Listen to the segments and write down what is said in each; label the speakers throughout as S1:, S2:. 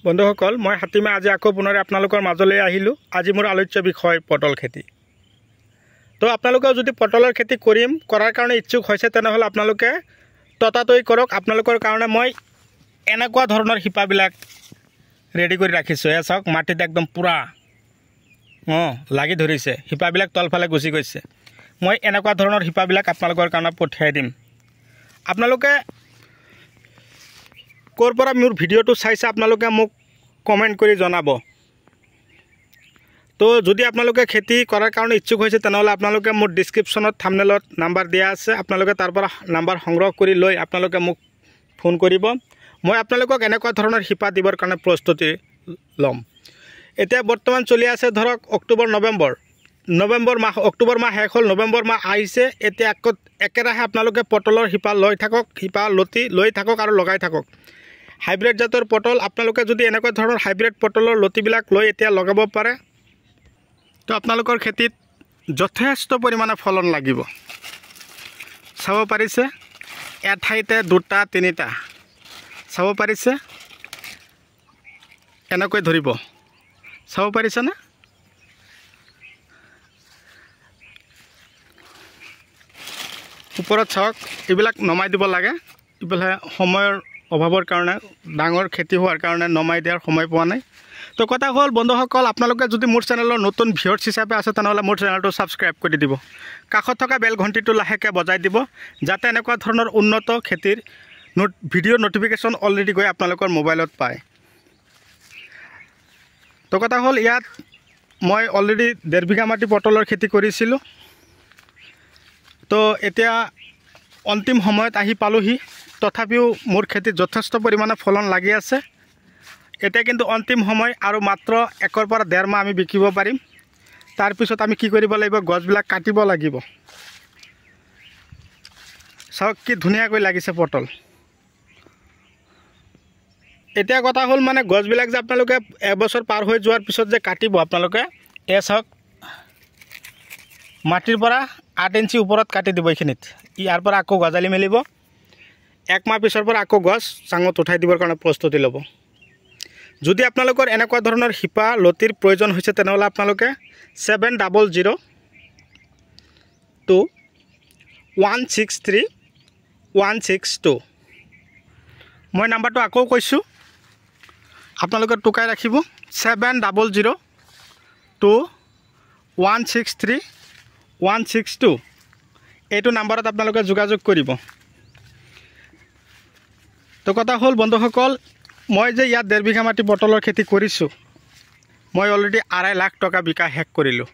S1: বন্ধুসকল, মই হাতীমা আজি আকৌ পুনৰ আপোনালোকৰ মাজলৈ আহিলোঁ। আজি মোৰ আলোচ্য বিষয় পটল খেতি। তো আপোনালোকেও যদি পটলৰ খেতি কৰাৰ কাৰণে ইচ্ছুক হৈছে তেনেহ'লে আপোনালোকে ততাতৈ কৰক। আপোনালোকৰ কাৰণে মই এনেকুৱা ধৰণৰ শিপাবিলাক ৰেডি কৰি ৰাখিছোঁ। এয়া চাওক, মাটিত একদম পুৰা লাগি ধৰিছে, শিপাবিলাক তলফালে গুচি গৈছে। মই এনেকুৱা ধৰণৰ শিপাবিলাক আপোনালোকৰ কাৰণে পঠিয়াই দিম। আপোনালোকে ক'ৰ পৰা মোৰ ভিডিঅ'টো চাইছে আপোনালোকে মোক কমেণ্ট কৰি জনাব। তো যদি আপোনালোকে খেতি কৰাৰ কাৰণে ইচ্ছুক হৈছে তেনেহ'লে আপোনালোকে মোৰ ডিছক্ৰিপশ্যনত থাম্বনেলত নাম্বাৰ দিয়া আছে, আপোনালোকে তাৰ পৰা নাম্বাৰ সংগ্ৰহ কৰি লৈ আপোনালোকে মোক ফোন কৰিব। মই আপোনালোকক এনেকুৱা ধৰণৰ শিপা দিবৰ কাৰণে প্ৰস্তুতি ল'ম। এতিয়া বৰ্তমান চলি আছে ধৰক অক্টোবৰ অক্টোবৰ মাহ শেষ হ'ল, নৱেম্বৰ মাহ আহিছে। এতিয়া একেৰাহে আপোনালোকে পটলৰ শিপা লৈ থাকক, শিপা লতি লৈ থাকক আৰু লগাই থাকক। হাইব্ৰিড জাতৰ পটল আপোনালোকে যদি এনেকুৱা ধৰণৰ হাইব্ৰিড পটলৰ লতিবিলাক লৈ এতিয়া লগাব পাৰে তো আপোনালোকৰ খেতিত যথেষ্ট পৰিমাণে ফলন লাগিব। চাব পাৰিছে, এঠাইতে দুটা তিনিটা চাব পাৰিছে, এনেকৈ ধৰিব, চাব পাৰিছেনে? ওপৰত চাওক, এইবিলাক নমাই দিব লাগে। এইফালে সময়ৰ অভাৱৰ কাৰণে, ডাঙৰ খেতি হোৱাৰ কাৰণে নমাই দিয়াৰ সময় পোৱা নাই। তো কথা হ'ল বন্ধুসকল, আপোনালোকে যদি মোৰ চেনেলৰ নতুন ভিউৱাৰ্ছ হিচাপে আছে তেনেহ'লে মোৰ চেনেলটো ছাবস্ক্ৰাইব কৰি দিব। কাষত থকা বেল ঘণ্টিটো লাহেকৈ বজাই দিব, যাতে এনেকুৱা ধৰণৰ উন্নত খেতিৰ ভিডিঅ' নটিফিকেশ্যন অলৰেডি গৈ আপোনালোকৰ মোবাইলত পায়। তো কথা হ'ল, ইয়াত মই অলৰেডি 1.5 বিঘা মাটি পটলৰ খেতি কৰিছিলোঁ। তো এতিয়া অন্তিম সময়ত আহি পালোহি, তথাপিও মোৰ খেতিত যথেষ্ট পৰিমাণে ফলন লাগি আছে। এতিয়া কিন্তু অন্তিম সময়, আৰু মাত্ৰ 1 পৰা 1.5 মাহ আমি বিকিব পাৰিম। তাৰপিছত আমি কি কৰিব লাগিব, গছবিলাক কাটিব লাগিব। চাওক কি ধুনীয়াকৈ লাগিছে পটল। এতিয়া কথা হ'ল মানে গছবিলাক যে আপোনালোকে এবছৰ পাৰ হৈ যোৱাৰ পিছত যে কাটিব আপোনালোকে, এয়া চাওক, মাটিৰ পৰা 8 ইঞ্চি ওপৰত কাটি দিব এইখিনিত। ইয়াৰ পৰা আকৌ গজালি মেলিব, 1 মাহ পিছৰ পৰা আকৌ গছ চাঙত উঠাই দিবৰ কাৰণে প্ৰস্তুতি ল'ব। যদি আপোনালোকৰ এনেকুৱা ধৰণৰ শিপা লতিৰ প্ৰয়োজন হৈছে তেনেহ'লে আপোনালোকে 7002163162 মই নাম্বাৰটো আকৌ কৈছোঁ, আপোনালোকে টুকাই ৰাখিব। 7002163162 এইটো নাম্বাৰত আপোনালোকে যোগাযোগ কৰিব। তো কথা হ'ল বন্ধুসকল, মই যে ইয়াত 1.5 বিঘা মাটি পটলৰ খেতি কৰিছোঁ, মই অলৰেডি 2.5 লাখ টকা বিকা শেষ কৰিলোঁ।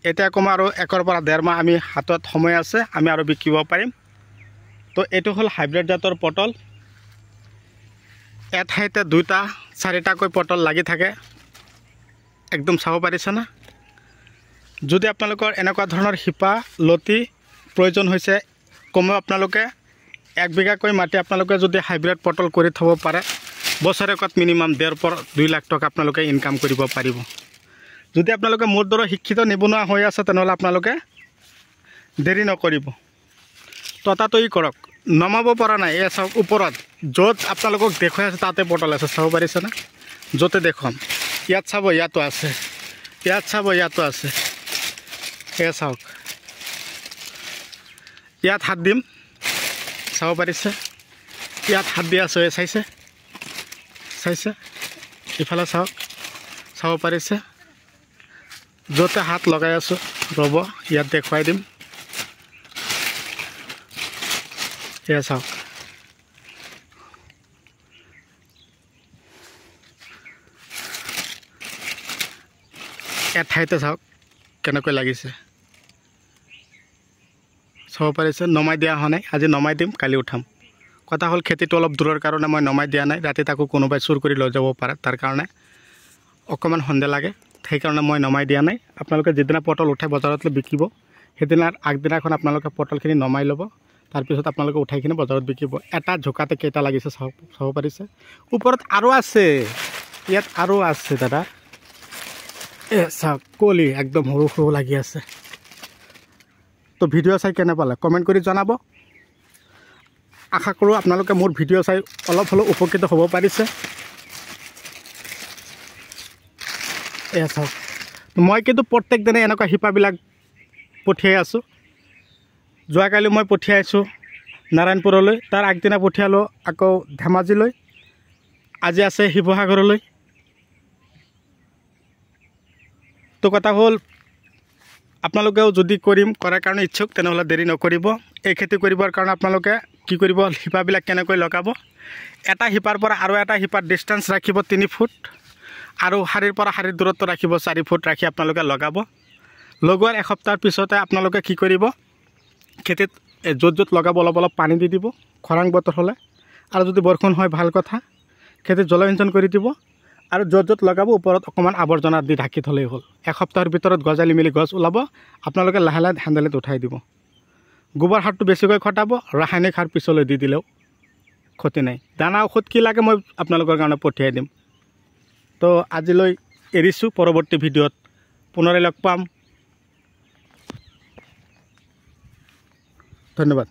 S1: এতিয়া কম আৰু 1 পৰা 1.5 মাহ আমি হাতত সময় আছে, আমি আৰু বিকিব পাৰিম। তো এইটো হ'ল হাইব্ৰিড জাতৰ পটল। এঠাইতে 2টা 4টাকৈ পটল লাগি থাকে, একদম চাব পাৰিছেনে? যদি আপোনালোকৰ এনেকুৱা ধৰণৰ শিপা লতি প্ৰয়োজন হৈছে, কমেও আপোনালোকে 1 বিঘাকৈ মাটি আপোনালোকে যদি হাইব্ৰিড পটল কৰি থ'ব পাৰে, বছৰেকত মিনিমাম 1.5 পৰা 2 লাখ টকা আপোনালোকে ইনকাম কৰিব পাৰিব। যদি আপোনালোকে মোৰ দৰে শিক্ষিত নিবনুৱা হৈ আছে তেনেহ'লে আপোনালোকে দেৰি নকৰিব, ততাতৈ কৰক। নমাব পৰা নাই, এয়া চাওক ওপৰত য'ত আপোনালোকক দেখুৱাই আছে তাতে পটল আছে, চাব পাৰিছেনে? য'তে দেখুৱাম, ইয়াত চাব, ইয়াতো আছে, ইয়াত চাব, ইয়াতো আছে। এয়া চাওক, ইয়াত হাত দিম, চাব পাৰিছে? ইয়াত হাত দি আছোঁ, চাইছে? ইফালে চাওক, চাব পাৰিছে? য'তে হাত লগাই আছোঁ, ৰ'ব ইয়াত দেখুৱাই দিম। এয়া চাওক, এঠাইতে চাওক কেনেকৈ লাগিছে, চাব পাৰিছে? নমাই দিয়া হোৱা নাই, আজি নমাই দিম, কালি উঠাম। কথা হ'ল খেতিটো অলপ দূৰৰ কাৰণে মই নমাই দিয়া নাই, ৰাতি তাকো কোনোবাই চুৰ কৰি লৈ যাব পাৰে, তাৰ কাৰণে অকণমান সন্দেহ লাগে, সেইকাৰণে মই নমাই দিয়া নাই। আপোনালোকে যিদিনা পটল উঠাই বজাৰত বিকিব, সেইদিনাৰ আগদিনাখন আপোনালোকে পটলখিনি নমাই ল'ব, তাৰপিছত আপোনালোকে উঠাই কিনে বজাৰত বিকিব। এটা ঝোকাতে কেইটা লাগিছে চাব পাৰিছে? ওপৰত আৰু আছে, ইয়াত আৰু আছে দাদা, চাওক কলি একদম সৰু সৰু লাগি আছে। তো ভিডিঅ' চাই কেনে পালে কমেণ্ট কৰি জনাব। আশা কৰোঁ আপোনালোকে মোৰ ভিডিঅ' চাই অলপ হ'লেও উপকৃত হ'ব পাৰিছে। এয়া চাওক মই কিন্তু প্ৰত্যেক দিনে এনেকুৱা শিপাবিলাক পঠিয়াই আছোঁ যোৱাকালি মই পঠিয়াইছোঁ নাৰায়ণপুৰলৈ তাৰ আগদিনা পঠিয়ালোঁ আকৌ ধেমাজিলৈ আজি আছে শিৱসাগৰলৈ তো কথা হ'ল আপোনালোকেও যদি কৰাৰ কাৰণে ইচ্ছুক তেনেহ'লে দেৰি নকৰিব এই খেতি কৰিবৰ কাৰণে আপোনালোকে কি কৰিব শিপাবিলাক কেনেকৈ লগাব এটা শিপাৰ পৰা আৰু এটা শিপাৰ ডিষ্টেঞ্চ ৰাখিব 3 ফুট আৰু শাৰীৰ পৰা শাৰীৰ দূৰত্ব ৰাখিব 4 ফুট ৰাখি আপোনালোকে লগাব লগোৱাৰ এসপ্তাহৰ পিছতে আপোনালোকে কি কৰিব খেতিত য'ত লগাব অলপ পানী দি দিব খৰাং বতৰ হ'লে আৰু যদি বৰষুণ হয় ভাল কথা খেতিত জলসিঞ্চন কৰি দিব আৰু য'ত লগাব ওপৰত অকণমান আৱৰ্জনা দি ঢাকি থ'লেই হ'ল এসপ্তাহৰ ভিতৰত গজালি মেলি গছ ওলাব আপোনালোকে লাহে লাহে হেণ্ডেলত উঠাই দিব গোবৰ সাৰটো বেছিকৈ খটাব ৰাসায়নিক সাৰ পিছলৈ দি দিলেও ক্ষতি নাই দানা ঔষধ কি লাগে মই আপোনালোকৰ কাৰণে পঠিয়াই দিম তো আজিলৈ এৰিছোঁ পৰৱৰ্তী ভিডিঅ'ত পুনৰাই লগ পাম ধন্যবাদ।